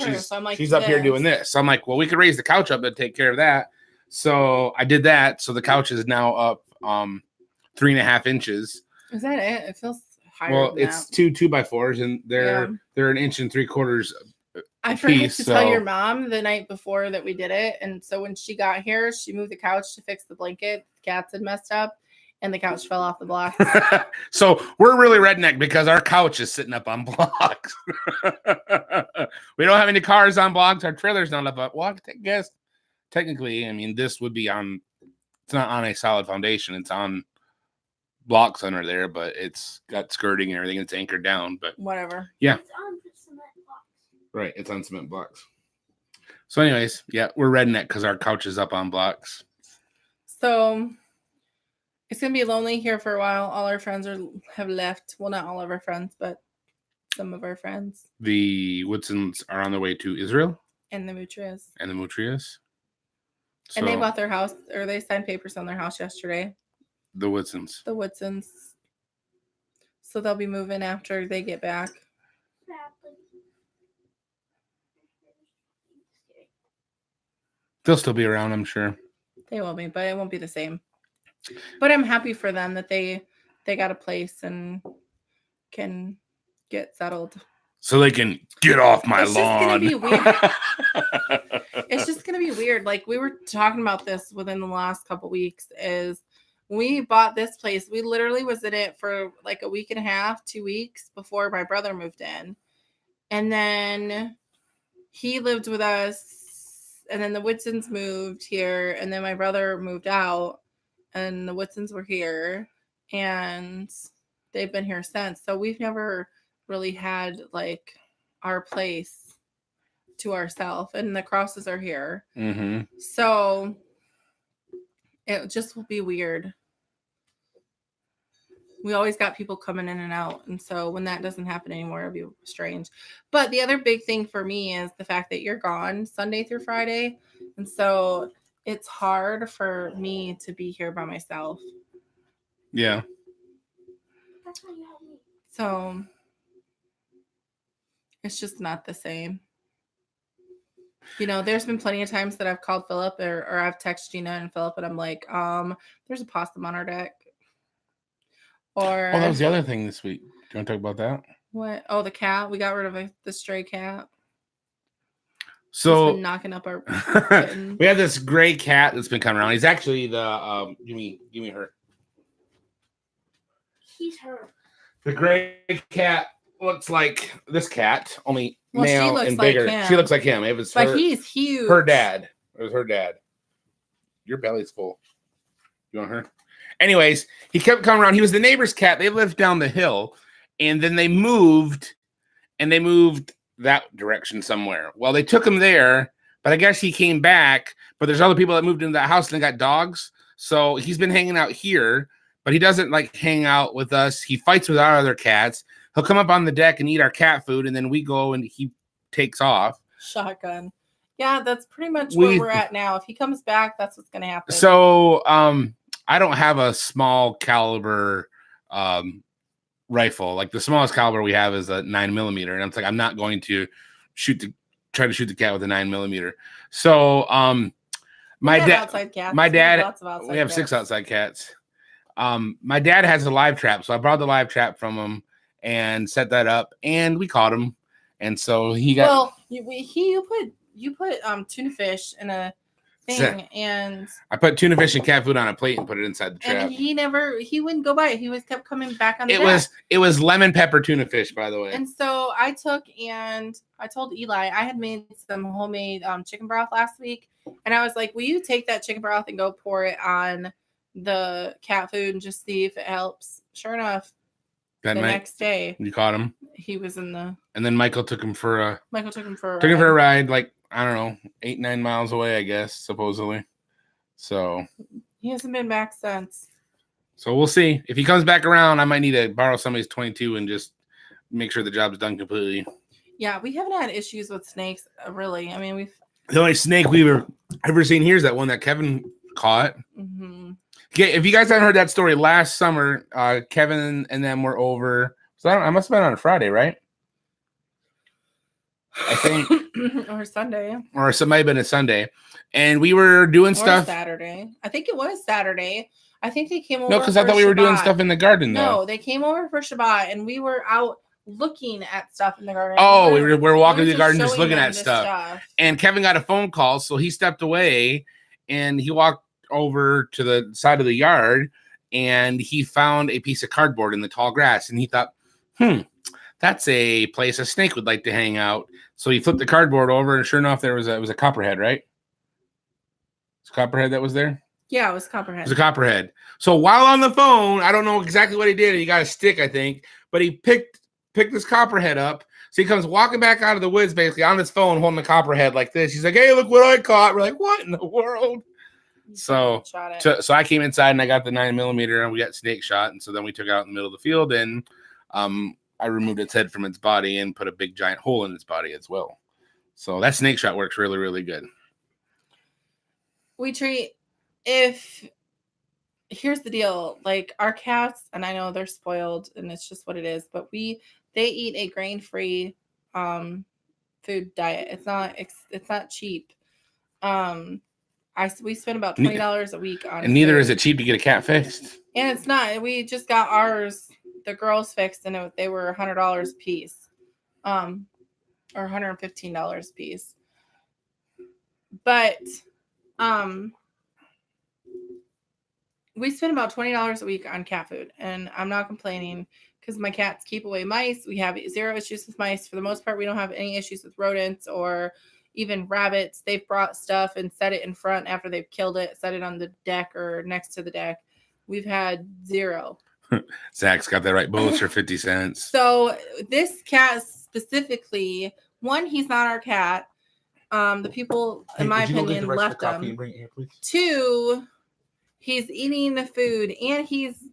she's up here doing this. So I'm like, well, we could raise the couch up and take care of that. So I did that. So the couch is now up 3.5 inches. Is that it? It feels higher. Well, than it's 2 2x4s, and they're 1 inch and 3/4. I forgot to tell your mom the night before that we did it, and so when she got here, she moved the couch to fix the blanket. The cats had messed up, and the couch fell off the blocks. So we're really redneck because our couch is sitting up on blocks. We don't have any cars on blocks. Our trailer's not up. Well, I guess technically, I mean, this would be on. It's not on a solid foundation. It's on blocks under there, but it's got skirting and everything. It's anchored down, but whatever. Yeah. It's on cement blocks. Right. It's on cement blocks. So anyways, yeah, we're redneck because our couch is up on blocks. So it's going to be lonely here for a while. All our friends have left. Well, not all of our friends, but some of our friends. The Woodsons are on their way to Israel. And the Mutrias. And the Mutrias. So, and they bought their house, or they signed papers on their house yesterday. The Woodsons. The Woodsons. So they'll be moving after they get back. They'll still be around, I'm sure. They will be, but it won't be the same. But I'm happy for them that they got a place and can get settled. So they can get off my lawn. Just gonna be weird. It's just gonna be weird. Like we were talking about this within the last couple weeks. Is when we bought this place, we literally was in it for like a week and a half, 2 weeks before my brother moved in, and then he lived with us. And then the Woodsons moved here, and then my brother moved out, and the Woodsons were here, and they've been here since. So we've never really had like our place to ourselves, and the Crosses are here. Mm-hmm. So it just will be weird. We always got people coming in and out. And so when that doesn't happen anymore, it'll be strange. But the other big thing for me is the fact that you're gone Sunday through Friday. And so it's hard for me to be here by myself. Yeah. That's how you help me. So it's just not the same. You know, there's been plenty of times that I've called Philip or I've texted Gina and Philip and I'm like, there's a possum on our deck. Or Oh, that was the other thing this week. Do you want to talk about that? what? Oh, the cat. We got rid of the stray cat. He's So been knocking up our kitten. we have this gray cat that's been coming around. He's actually the give me her. He's her. The gray cat looks like this cat, only Well, she male looks and like bigger. him. She looks like him. It was But her, he's huge. her dad. It was her dad. Your belly's full. You want her? Anyways, he kept coming around. He was the neighbor's cat. They lived down the hill, and then they moved that direction somewhere. Well, they took him there, but I guess he came back. But there's other people that moved into that house and they got dogs. So he's been hanging out here, but he doesn't like hang out with us. He fights with our other cats. He'll come up on the deck and eat our cat food, and then we go and he takes off. Shotgun. Yeah, that's pretty much where we're at now. If he comes back, that's what's gonna happen. So I don't have a small caliber rifle. Like the smallest caliber we have is a 9mm, and I'm like, I'm not going to try to shoot the cat with a 9mm. So my dad, we have 6 outside cats. My dad has a live trap, so I brought the live trap from him and set that up, and we caught him. And so he got. Well, you put tuna fish in a thing, and I put tuna fish and cat food on a plate and put it inside the trap. And he wouldn't go by it. He kept coming back on the deck. It was lemon pepper tuna fish, by the way. And so I took and I told Eli I had made some homemade chicken broth last week, and I was like, "Will you take that chicken broth and go pour it on the cat food and just see if it helps?" Sure enough, that next day you caught him. He was in the. And then Michael took him for a. Took him for a ride, like I don't know, 8-9 miles away, I guess, supposedly. So. He hasn't been back since. So we'll see. If he comes back around, I might need to borrow somebody's 22 and just make sure the job's done completely. Yeah, we haven't had issues with snakes, really. I mean, the only snake we've ever seen here is that one that Kevin caught. Mm-hmm. Okay, if you guys haven't heard that story, last summer, Kevin and them were over. So I must have been on a Friday, right? I think. Or Sunday. Or it might have been a Sunday. And we were doing stuff. Saturday. I think it was Saturday. I think they came over. No, because I thought we were doing stuff in the garden, though. No, they came over for Shabbat, and we were out looking at stuff in the garden. Oh, we were walking through the garden just looking at stuff. And Kevin got a phone call, so he stepped away, and he walked over to the side of the yard, and he found a piece of cardboard in the tall grass, and he thought, that's a place a snake would like to hang out. So he flipped the cardboard over, and sure enough, it was a copperhead, right? It's a copperhead that was there? Yeah, it was copperhead. It was a copperhead. So while on the phone, I don't know exactly what he did. He got a stick, I think, but he picked this copperhead up. So he comes walking back out of the woods, basically on his phone, holding the copperhead like this. He's like, "Hey, look what I caught." We're like, "What in the world?" So I came inside and I got the 9mm and we got snake shot. And so then we took it out in the middle of the field and I removed its head from its body and put a big giant hole in its body as well. So that snake shot works really, really good. We treat, here's the deal, like our cats, and I know they're spoiled and it's just what it is, but they eat a grain-free food diet. It's not cheap. We spend about $20 a week on, and neither is it cheap to get a cat fixed. And it's not. We just got ours, the girls fixed, and they were $100 a piece, or $115 a piece. But we spend about $20 a week on cat food, and I'm not complaining because my cats keep away mice. We have 0 issues with mice for the most part. We don't have any issues with rodents or even rabbits. They've brought stuff and set it in front after they've killed it, set it on the deck or next to the deck. We've had 0. Zach's got that right. Bullets for 50 cents. So this cat specifically, one, he's not our cat. The people, in my opinion, left him. 2, he's eating the food and he's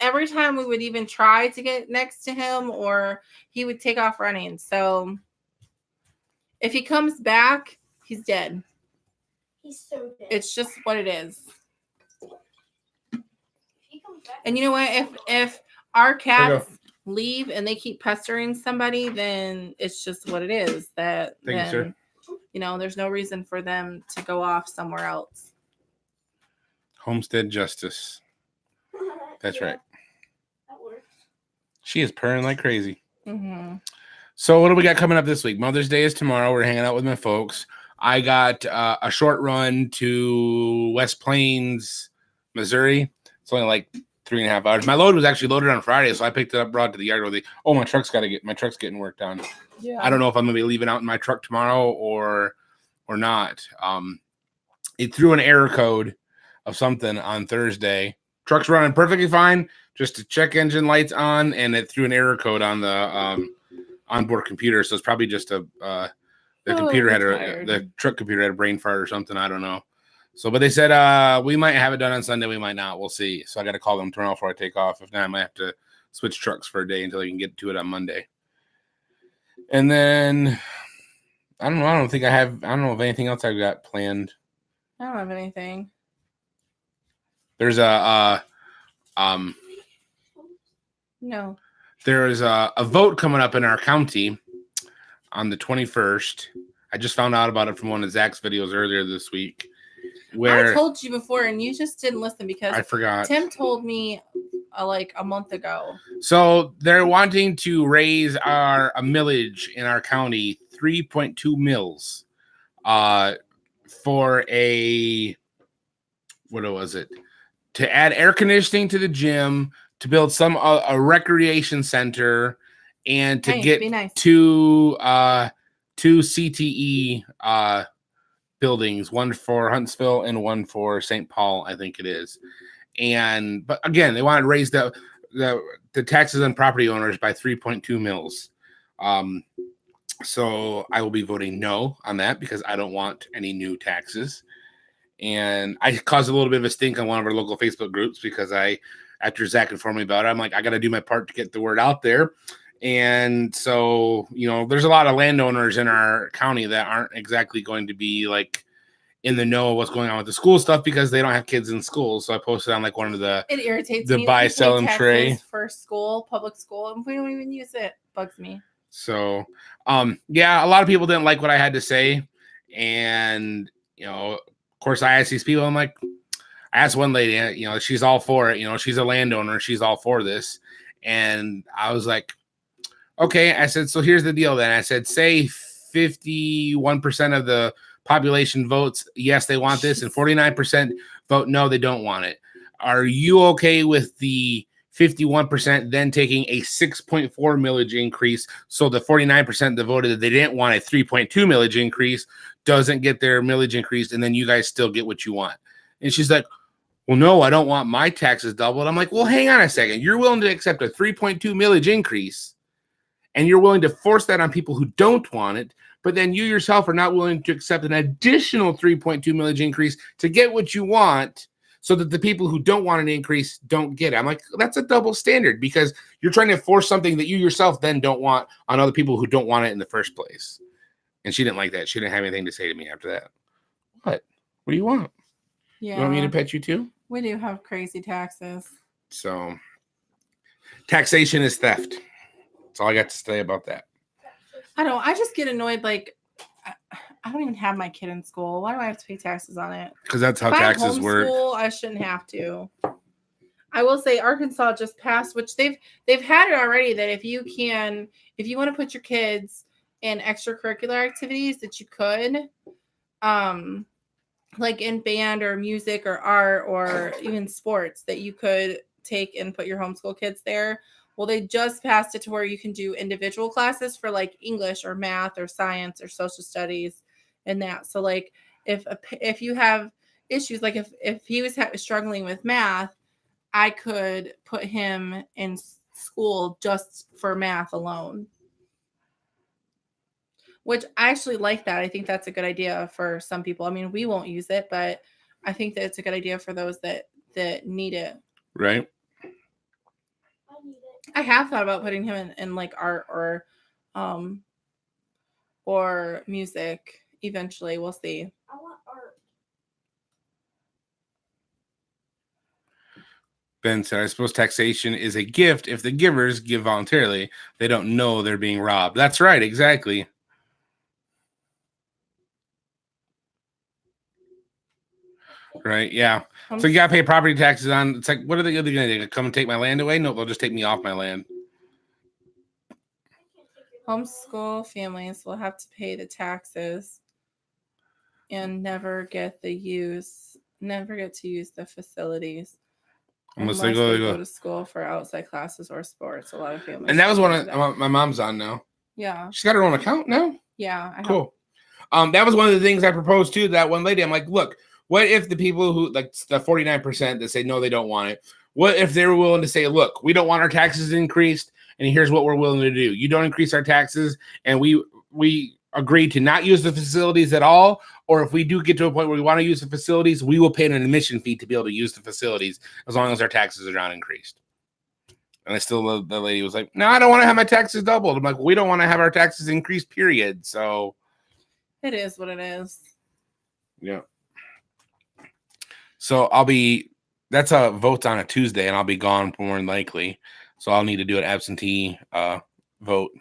every time we would even try to get next to him, or he would take off running. So if he comes back, he's dead. He's so dead. It's just what it is. If he comes back, And you know what? If our cats leave and they keep pestering somebody, then it's just what it is. That Thank you, sir. There's no reason for them to go off somewhere else. Homestead justice. That's Yeah, right. that works. She is purring like crazy. Mm-hmm. So what do we got coming up this week? Mother's Day is tomorrow. We're hanging out with my folks. I got a short run to West Plains, Missouri. It's only like 3.5 hours. My load was actually loaded on Friday, so I picked it up, brought it to the yard. My truck's getting worked on. Yeah. I don't know if I'm gonna be leaving out in my truck tomorrow or not. It threw an error code of something on Thursday. Truck's running perfectly fine, just to check engine lights on, and it threw an error code on the onboard computer. So it's probably just the truck computer had a brain fart or something. I don't know. So, but they said we might have it done on Sunday, we might not. We'll see. So I got to call them tomorrow before I take off. If not, I might have to switch trucks for a day until I can get to it on Monday. And then I don't know. I don't know if anything else I've got planned. I don't have anything. There's No. there is a vote coming up in our county on the 21st. I just found out about it from one of Zach's videos earlier this week. Where I told you before, and you just didn't listen because I forgot. Tim told me like a month ago. So they're wanting to raise a millage in our county, 3.2 mils, for to add air conditioning to the gym, to build a recreation center, and to get two CTE buildings, one for Huntsville and one for St. Paul, I think it is. But again, they want to raise the taxes on property owners by 3.2 mils. So I will be voting no on that because I don't want any new taxes. And I caused a little bit of a stink on one of our local Facebook groups because after Zach informed me about it, I'm like, I got to do my part to get the word out there. And so, there's a lot of landowners in our county that aren't exactly going to be like in the know of what's going on with the school stuff because they don't have kids in school. So I posted on like one of the it irritates the me buy, sell, and trade for school, public school, and we don't even use it. Bugs me. So, yeah, a lot of people didn't like what I had to say, and of course, I asked these people. I'm like, I asked one lady, she's all for it. She's a landowner. She's all for this. And I was like, okay. I said, so here's the deal then. I said, say 51% of the population votes yes, they want this, and 49% vote no, they don't want it. Are you okay with the 51% then taking a 6.4 millage increase? So the 49% that voted that they didn't want a 3.2 millage increase doesn't get their millage increased, and then you guys still get what you want. And she's like, well, no, I don't want my taxes doubled. I'm like, well, hang on a second. You're willing to accept a 3.2 millage increase, and you're willing to force that on people who don't want it, but then you yourself are not willing to accept an additional 3.2 millage increase to get what you want, so that the people who don't want an increase don't get it. I'm like, that's a double standard because you're trying to force something that you yourself then don't want on other people who don't want it in the first place. And she didn't like that. She didn't have anything to say to me after that. What do you want? Yeah. You want me to pet you too? We do have crazy taxes. So taxation is theft. That's all I got to say about that. I just get annoyed. Like, I don't even have my kid in school. Why do I have to pay taxes on it? Because that's how taxes work. I shouldn't have to. I will say Arkansas just passed, which they've had it already, that if you want to put your kids in extracurricular activities, that you could, like in band or music or art or even sports, that you could take and put your homeschool kids there. Well, they just passed it to where you can do individual classes for like English or math or science or social studies and that. So like if you have issues, like if he was struggling with math, I could put him in school just for math alone. Which I actually like that. I think that's a good idea for some people. I mean, we won't use it, but I think that it's a good idea for those that need it. Right. I have thought about putting him in like art or music eventually. We'll see. I want art. Ben said, I suppose taxation is a gift if the givers give voluntarily. They don't know they're being robbed. That's right, exactly. Right, yeah. So you gotta pay property taxes on. It's like, what are they gonna do? Come and take my land away? No, they'll just take me off my land. Homeschool families will have to pay the taxes and never get to use the facilities Unless they they go to school for outside classes or sports. A lot of families. And that was don't one do of that. my mom's on now. Yeah. She's got her own account now. Yeah. Cool. That was one of the things I proposed to that one lady. I'm like, look, what if the people who like the 49% that say no, they don't want it? What if they were willing to say, look, we don't want our taxes increased, and here's what we're willing to do. You don't increase our taxes, and we agree to not use the facilities at all. Or if we do get to a point where we want to use the facilities, we will pay an admission fee to be able to use the facilities as long as our taxes are not increased. And I still, the lady was like, no, I don't want to have my taxes doubled. I'm like, we don't want to have our taxes increased, period. So it is what it is. Yeah. So that's a vote on a Tuesday, and I'll be gone more than likely. So I'll need to do an absentee vote.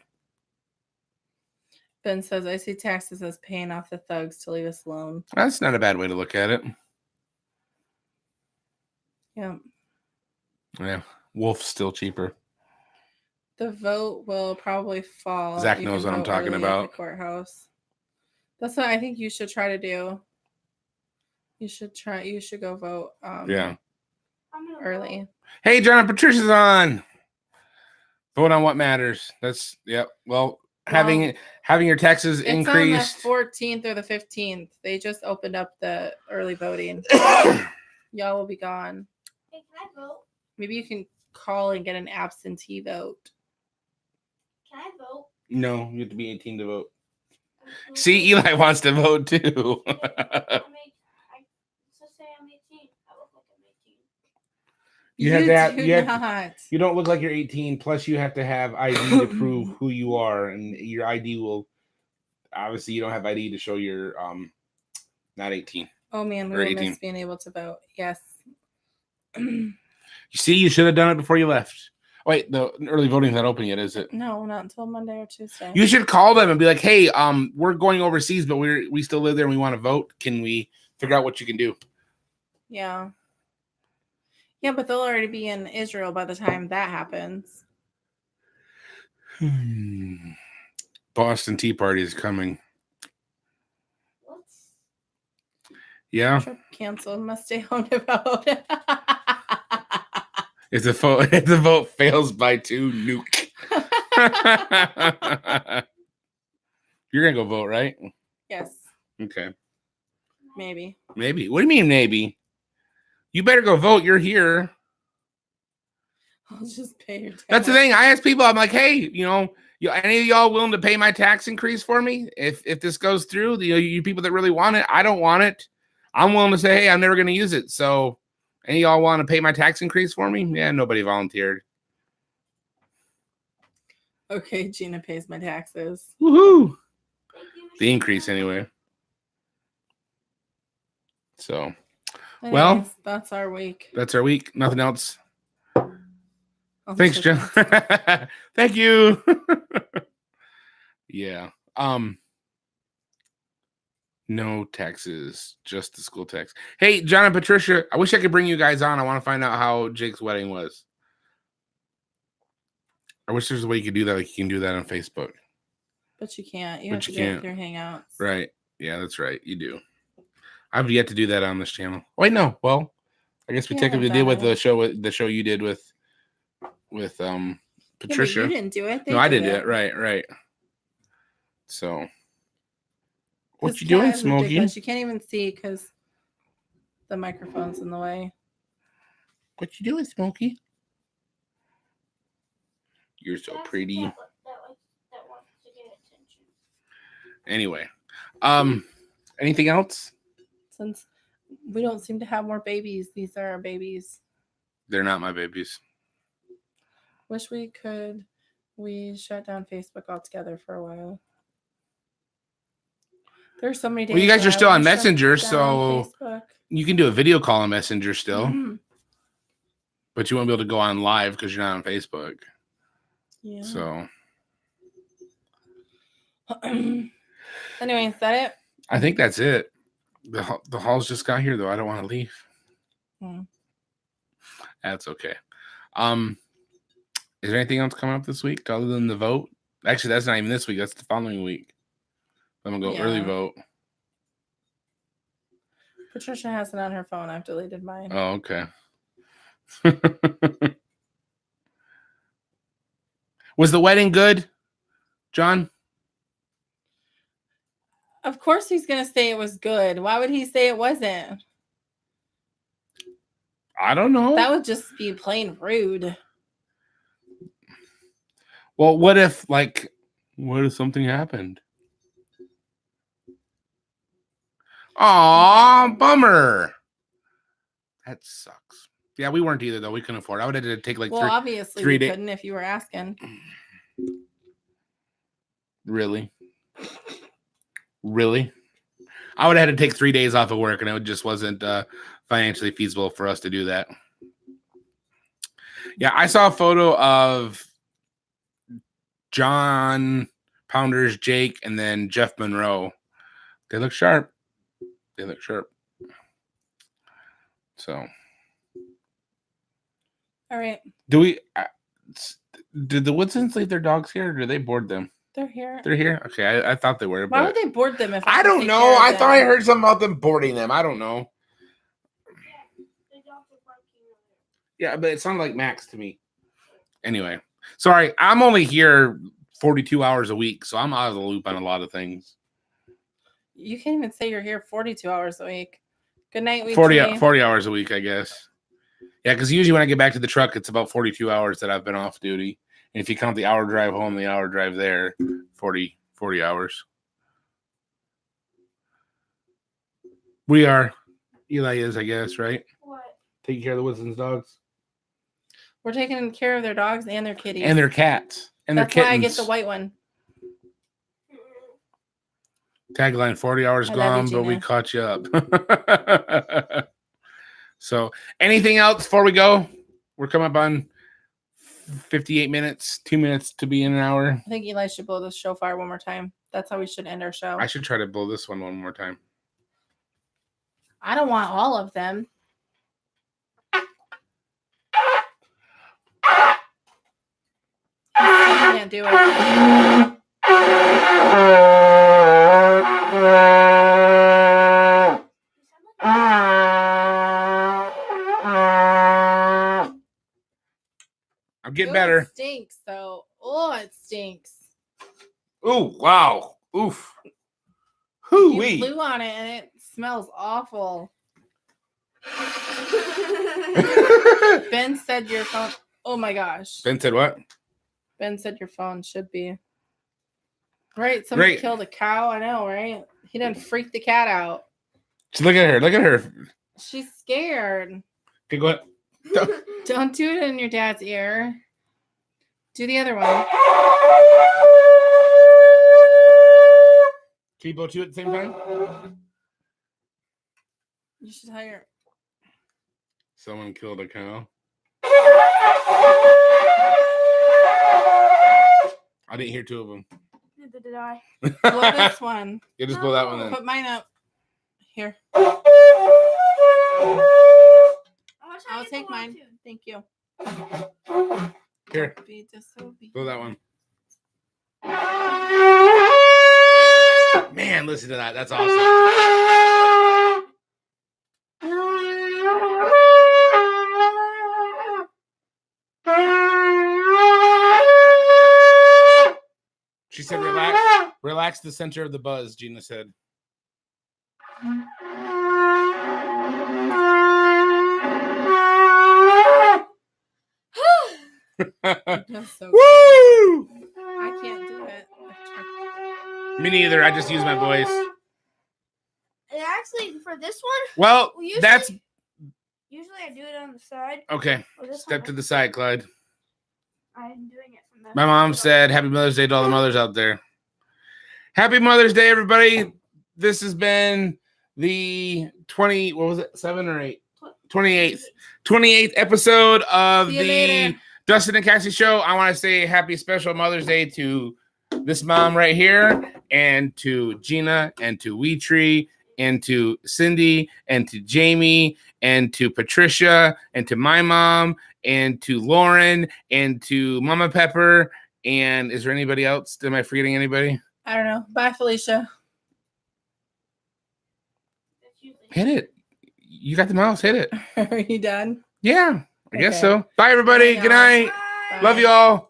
Ben says, I see taxes as paying off the thugs to leave us alone. That's not a bad way to look at it. Yeah. Yeah. Wolf's still cheaper. The vote will probably fall. Zach knows what I'm talking about. At the courthouse. That's what I think you should try to do. You should go vote. Yeah. Early. Hey, John and Patricia's on. Vote on what matters. That's well, having your taxes increased. It's on the 14th or the 15th. They just opened up the early voting. Y'all will be gone. Hey, can I vote? Maybe you can call and get an absentee vote. Can I vote? No, you have to be 18 to vote. See, Eli wants to vote too. Let's just say I'm 18. I look like I'm 18. You have that. You don't look like you're 18. Plus, you have to have ID to prove who you are, and your ID will. Obviously, you don't have ID to show you're not 18. Oh man, we will miss being able to vote. Yes. You see, you should have done it before you left. Wait, the early voting's not open yet, is it? No, not until Monday or Tuesday. You should call them and be like, "Hey, we're going overseas, but we still live there and we want to vote. Can we figure out what you can do?" Yeah. Yeah, but they'll already be in Israel by the time that happens. Boston Tea Party is coming. What? Yeah. Trip canceled. Must stay home to vote. If the vote fails by 2, nuke. You're gonna go vote, right? Yes. Okay. Maybe. Maybe. What do you mean maybe? You better go vote. You're here. I'll just pay your tax. That's the thing. I ask people, I'm like, hey, any of y'all willing to pay my tax increase for me? If this goes through, you people that really want it, I don't want it. I'm willing to say, hey, I'm never going to use it. So any of y'all want to pay my tax increase for me? Yeah, nobody volunteered. Okay, Gina pays my taxes. Woohoo! The increase anyway. So, anyways, well, that's our week. That's our week. Nothing else. Thanks, John. Thank you. Yeah. No taxes, just the school tax. Hey, John and Patricia, I wish I could bring you guys on. I want to find out how Jake's wedding was. I wish there's a way you could do that. Like you can do that on Facebook. But you can't. You have to do it through Hangouts. Right. Yeah, that's right. You do. I've yet to do that on this channel. Wait, no. Well, I guess we technically did with the show you did with Patricia. Yeah, you didn't do it. No, I did it. Right. So, what you doing, Smokey? Ridiculous. You can't even see because the microphone's in the way. What you doing, Smokey? You're so pretty. That wants to get attention. Anyway, anything else? Since we don't seem to have more babies, these are our babies. They're not my babies. Wish we could. We shut down Facebook altogether for a while. There's so many days. Well, you guys where are I still on wanna shut Messenger, down so Facebook. you can do a video call on Messenger still, Mhm. but you won't be able to go on live because you're not on Facebook. Yeah. So Anyway, is that it? I think that's it. The halls just got here though. I don't want to leave. Hmm. That's okay. Is there anything else coming up this week other than the vote? Actually, that's not even this week. That's the following week. I'm gonna go early Yeah. vote. Patricia has it on her phone. I've deleted mine. Oh, okay. Was the wedding good, John? Of course he's going to say it was good. Why would he say it wasn't? I don't know. That would just be plain rude. Well, what if something happened? Aw, bummer. That sucks. Yeah, we weren't either though. We couldn't afford it. I would have had to take like Well, obviously 3 we days. couldn't if you were asking. Really? I would have had to take 3 days off of work, and it just wasn't financially feasible for us to do that. Yeah, I saw a photo of John Pounders, Jake, and then Jeff Monroe. They look sharp. So, All right. did the Woodsons leave their dogs here, or do they board them? They're here. They're here? Okay, I thought they were. Why but would they board them if I could don't take know. care of I them? thought I heard something about them boarding them. I don't know. Yeah, but it sounded like Max to me. Anyway, sorry. I'm only here 42 hours a week, so I'm out of the loop on a lot of things. You can't even say you're here 42 hours a week. Good night, we 40 hours a week, I guess. Yeah, because usually when I get back to the truck, it's about 42 hours that I've been off duty. And if you count the hour drive home, the hour drive there, 40 hours. We are. Eli is, I guess, right? What? Taking care of the Woodson's dogs. We're taking care of their dogs and their kitties. And their cats. And That's their why kittens. I get the white one. Tagline, 40 hours I love you, gone, but we Gina. caught you up. So, anything else before we go? We're coming up on 58 minutes, 2 minutes to be in an hour. I think Eli should blow the shofar one more time. That's how we should end our show. I should try to blow this one more time. I don't want all of them. I can't do it. I'm getting Ooh, better. It stinks, though. Oh, it stinks. Ooh, wow. Oof. You Hoo-wee. blew on it and it smells awful. Ben said your phone. Oh my gosh. Ben said what? Ben said your phone should be. Right? Somebody Great. killed a cow. I know, right? He didn't freak the cat out. Just look at her. Look at her. She's scared. Okay, go ahead. Don't do it in your dad's ear. Do the other one. Can you blow two at the same time? You should tell your. Someone killed a cow. I didn't hear two of them. Neither did I. Blow this one. You just blow that one then. Put mine up. Here. I'll take mine. Thank you. Here, Be disobedient. blow that one. Man, listen to that. That's awesome. She said, relax the center of the buzz, Gina said. That's so good. Woo! I can't do it. Me neither. I just use my voice. And actually, for this one, Well, usually, that's usually I do it on the side. okay. Or this Step one, to the side, Clyde. I'm doing it from the. My mom said, "Happy Mother's Day to all the mothers out there." Happy Mother's Day, everybody. This has been the 20, what was it, 7 or 8? 28th episode of See you the later. Dustin and Cassie show. I want to say happy special Mother's Day to this mom right here, and to Gina, and to Weetree, and to Cindy, and to Jamie, and to Patricia, and to my mom, and to Lauren, and to Mama Pepper. And is there anybody else? Am I forgetting anybody? I don't know. Bye, Felicia. Hit it. You got the mouse. Hit it. Are you done? Yeah, I guess Okay. so. Bye, everybody. Bye, Good y'all. night. Bye. Love you all.